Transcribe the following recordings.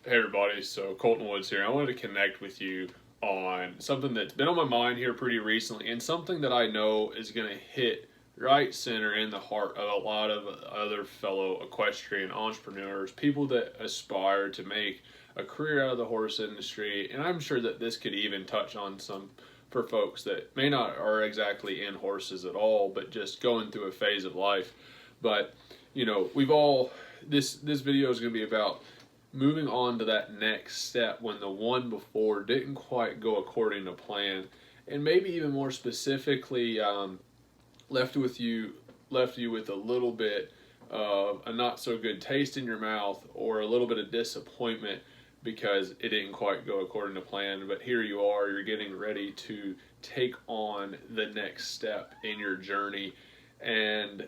Hey everybody, so Colton Woods here. I wanted to connect with you on something that's been on my mind here pretty recently and something that I know is going to hit right center in the heart of a lot of other fellow equestrian entrepreneurs, people that aspire to make a career out of the horse industry. And I'm sure that this could even touch on some for folks that may not are exactly in horses at all, but just going through a phase of life. But, we've all, this video is going to be about moving on to that next step when the one before didn't quite go according to plan, and maybe even more specifically, left with you left you with a little bit of a not so good taste in your mouth or a little bit of disappointment because it didn't quite go according to plan. But here you are, you're getting ready to take on the next step in your journey, and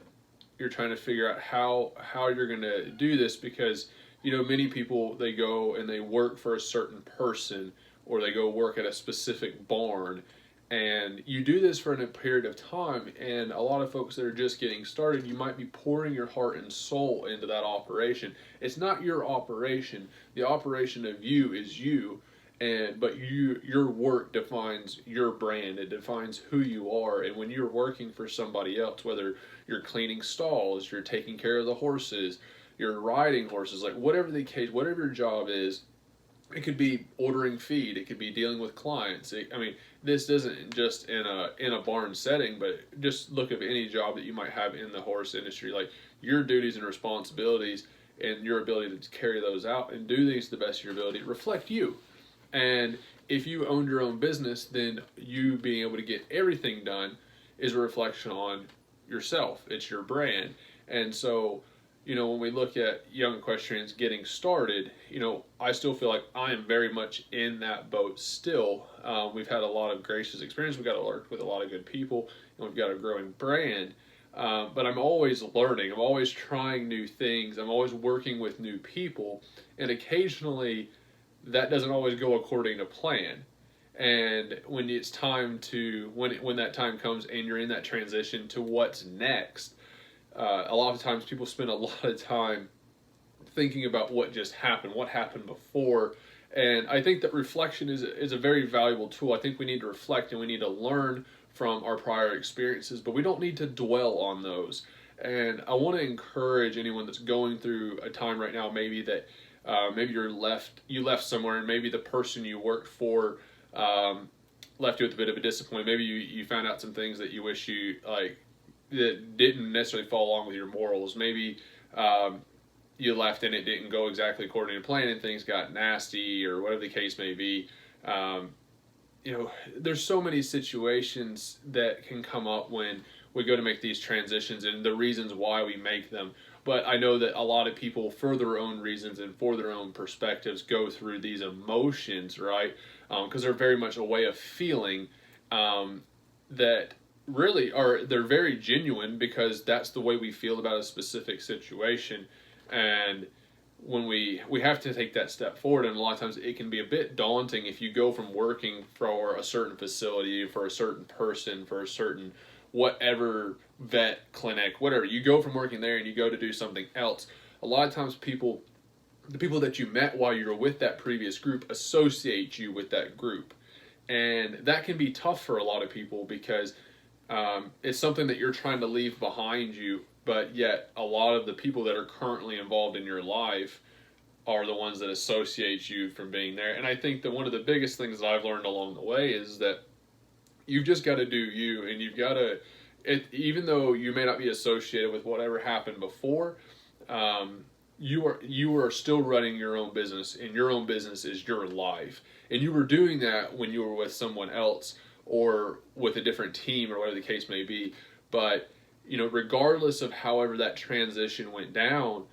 you're trying to figure out how you're going to do this because many people, they go and they work for a certain person or they go work at a specific barn, and you do this for a period of time. And a lot of folks that are just getting started, you might be pouring your heart and soul into that operation. It's not your operation. The operation of you is you, but your work defines your brand. It defines who you are. And when you're working for somebody else, whether you're cleaning stalls, you're taking care of the horses, you're riding horses, like whatever the case, whatever your job is, it could be ordering feed, it could be dealing with clients. This isn't just in a barn setting, but just look at any job that you might have in the horse industry. Like, your duties and responsibilities and your ability to carry those out and do these to the best of your ability reflect you. And if you owned your own business, then you being able to get everything done is a reflection on yourself. It's your brand. And so, when we look at young equestrians getting started, I still feel like I am very much in that boat still. We've had a lot of gracious experience. We've got to work with a lot of good people, and we've got a growing brand. But I'm always learning. I'm always trying new things. I'm always working with new people. And occasionally, that doesn't always go according to plan. And when it's time to, when that time comes and you're in that transition to what's next, a lot of times people spend a lot of time thinking about what just happened, what happened before. And I think that reflection is a very valuable tool. I think we need to reflect and we need to learn from our prior experiences, but we don't need to dwell on those. And I want to encourage anyone that's going through a time right now, maybe that maybe you left somewhere, and maybe the person you worked for left you with a bit of a disappointment. Maybe you found out some things that you wish you that didn't necessarily fall along with your morals. Maybe you left and it didn't go exactly according to plan and things got nasty or whatever the case may be. There's so many situations that can come up when we go to make these transitions and the reasons why we make them. But I know that a lot of people, for their own reasons and for their own perspectives, go through these emotions, right? Because they're very much a way of feeling that really they're very genuine, because that's the way we feel about a specific situation. And when we have to take that step forward, and a lot of times it can be a bit daunting if you go from working for a certain facility, for a certain person, for a certain whatever vet clinic, whatever, you go from working there and you go to do something else. A lot of times the people that you met while you were with that previous group associate you with that group, and that can be tough for a lot of people because it's something that you're trying to leave behind you, but yet a lot of the people that are currently involved in your life are the ones that associate you from being there. And I think that one of the biggest things that I've learned along the way is that you've just got to do you, and you've got to, even though you may not be associated with whatever happened before, you are still running your own business, and your own business is your life. And you were doing that when you were with someone else or with a different team or whatever the case may be. But regardless of however that transition went down,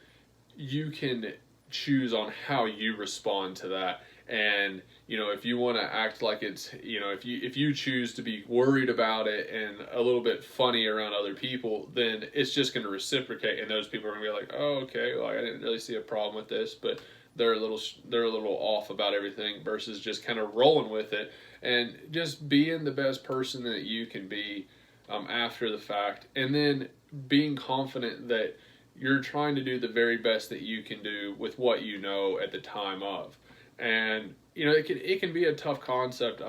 you can choose on how you respond to that. And if you want to act like it's, if you choose to be worried about it and a little bit funny around other people, then it's just going to reciprocate, and those people are going to be like, oh, okay, well, I didn't really see a problem with this, but they're a little off about everything, versus just kind of rolling with it and just being the best person that you can be after the fact, and then being confident that you're trying to do the very best that you can do with what you know at the time of. And it can be a tough concept.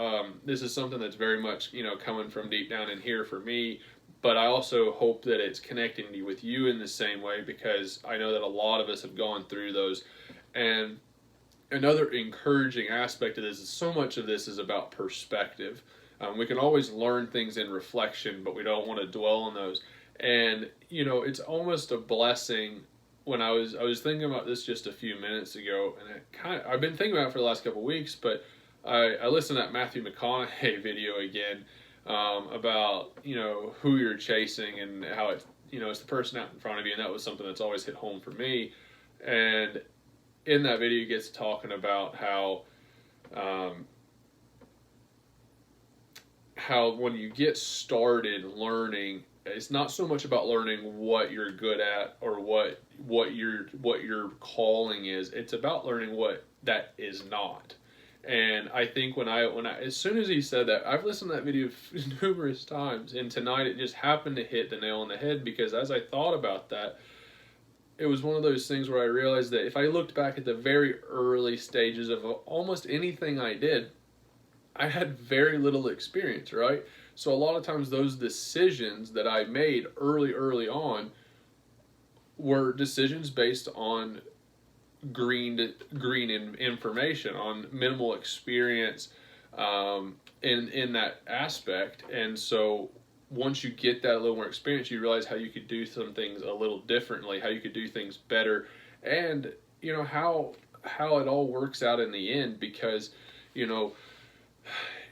This is something that's very much coming from deep down in here for me, but I also hope that it's connecting with you in the same way, because I know that a lot of us have gone through those. And another encouraging aspect of this is so much of this is about perspective. We can always learn things in reflection, but we don't want to dwell on those. And it's almost a blessing. When I was thinking about this just a few minutes ago, and I've been thinking about it for the last couple of weeks, but I listened to that Matthew McConaughey video again, about who you're chasing and how it's the person out in front of you, and that was something that's always hit home for me. And in that video, he gets talking about how when you get started learning, it's not so much about learning what you're good at or what your calling is. It's about learning what that is not. And I think when I as soon as he said that, I've listened to that video numerous times, and tonight it just happened to hit the nail on the head, because as I thought about that, it was one of those things where I realized that if I looked back at the very early stages of almost anything I did, I had very little experience, right? So a lot of times those decisions that I made early on were decisions based on green information, on minimal experience, in that aspect. And so once you get that little more experience, you realize how you could do some things a little differently, how you could do things better, and how it all works out in the end. Because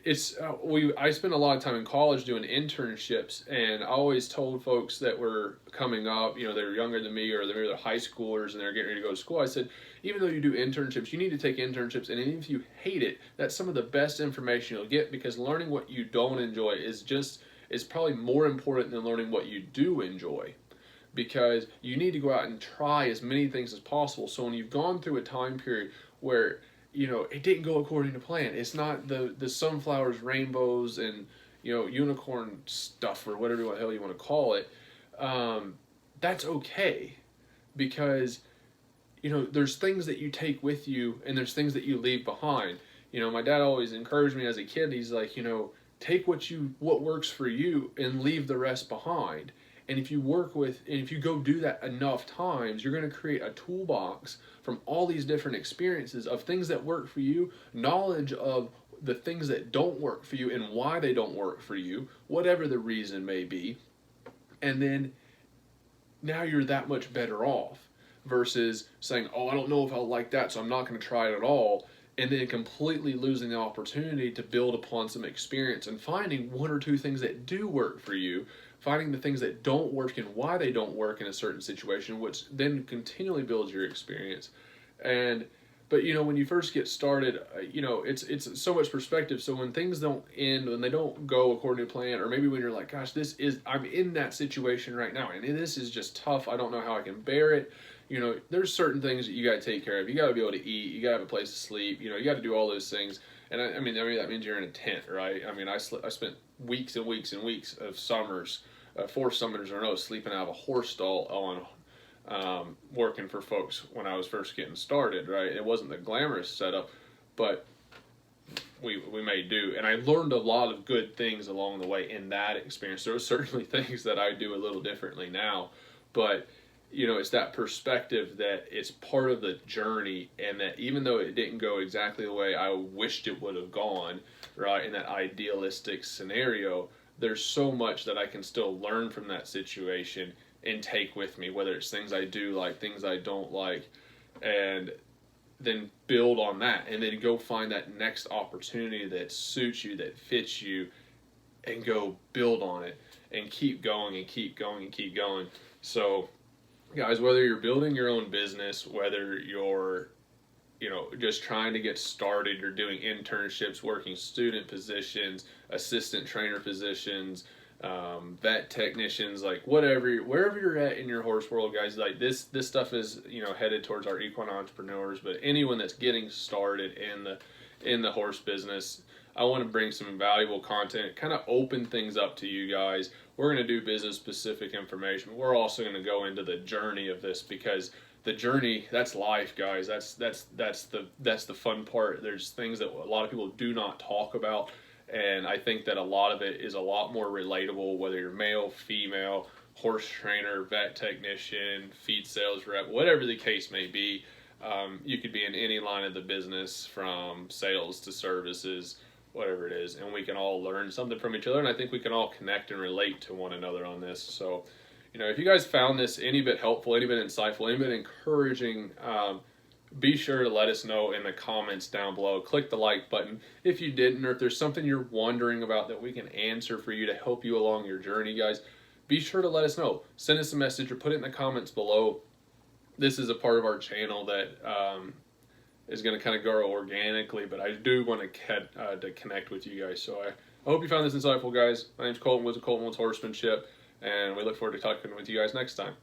I spent a lot of time in college doing internships, and I always told folks that were coming up, they were younger than me, or they're high schoolers and they're getting ready to go to school. I said, even though you do internships, you need to take internships, and even if you hate it, that's some of the best information you'll get, because learning what you don't enjoy is probably more important than learning what you do enjoy. Because you need to go out and try as many things as possible. So when you've gone through a time period where it didn't go according to plan, it's not the sunflowers, rainbows, and unicorn stuff, or whatever the hell you want to call it, that's okay. Because there's things that you take with you, and there's things that you leave behind. My dad always encouraged me as a kid. He's like, take what works for you and leave the rest behind. And if you go do that enough times, you're going to create a toolbox from all these different experiences of things that work for you, knowledge of the things that don't work for you and why they don't work for you, whatever the reason may be. And then now you're that much better off, versus saying, oh, I don't know if I'll like that, so I'm not going to try it at all. And then completely losing the opportunity to build upon some experience and finding one or two things that do work for you, finding the things that don't work and why they don't work in a certain situation, which then continually builds your experience. But when you first get started, it's so much perspective. So when things don't end, when they don't go according to plan, or maybe when you're like, gosh, I'm in that situation right now, and this is just tough, I don't know how I can bear it. There's certain things that you got to take care of. You got to be able to eat. You got to have a place to sleep. You got to do all those things. And I mean that means you're in a tent, right? I mean, I spent weeks and weeks and weeks of summers, 4 summers in a row, sleeping out of a horse stall on working for folks when I was first getting started, right? It wasn't the glamorous setup, but we made do. And I learned a lot of good things along the way in that experience. There were certainly things that I do a little differently now, but it's that perspective that it's part of the journey, and that even though it didn't go exactly the way I wished it would have gone, right, in that idealistic scenario, there's so much that I can still learn from that situation and take with me, whether it's things I do like, things I don't like, and then build on that, and then go find that next opportunity that suits you, that fits you, and go build on it, and keep going and keep going and keep going. So guys, whether you're building your own business, whether you're just trying to get started, you're doing internships, working student positions, assistant trainer positions, vet technicians, like whatever, wherever you're at in your horse world, guys. Like this stuff is, you know, headed towards our equine entrepreneurs, but anyone that's getting started in the horse business, I want to bring some valuable content, kind of open things up to you guys. We're going to do business specific information. We're also going to go into the journey of this, because the journey, that's life, guys. That's the fun part. There's things that a lot of people do not talk about, and I think that a lot of it is a lot more relatable, whether you're male, female, horse trainer, vet technician, feed sales rep, whatever the case may be. You could be in any line of the business, from sales to services, whatever it is, and we can all learn something from each other, and I think we can all connect and relate to one another on this. So, you know, if you guys found this any bit helpful, any bit insightful, any bit encouraging, be sure to let us know in the comments down below. Click the like button if you didn't, or if there's something you're wondering about that we can answer for you to help you along your journey, guys. Be sure to let us know. Send us a message or put it in the comments below. This is a part of our channel that is going to kind of grow organically, but I do want to connect with you guys. So I hope you found this insightful, guys. My name's Colton with Colton Woods Horsemanship, and we look forward to talking with you guys next time.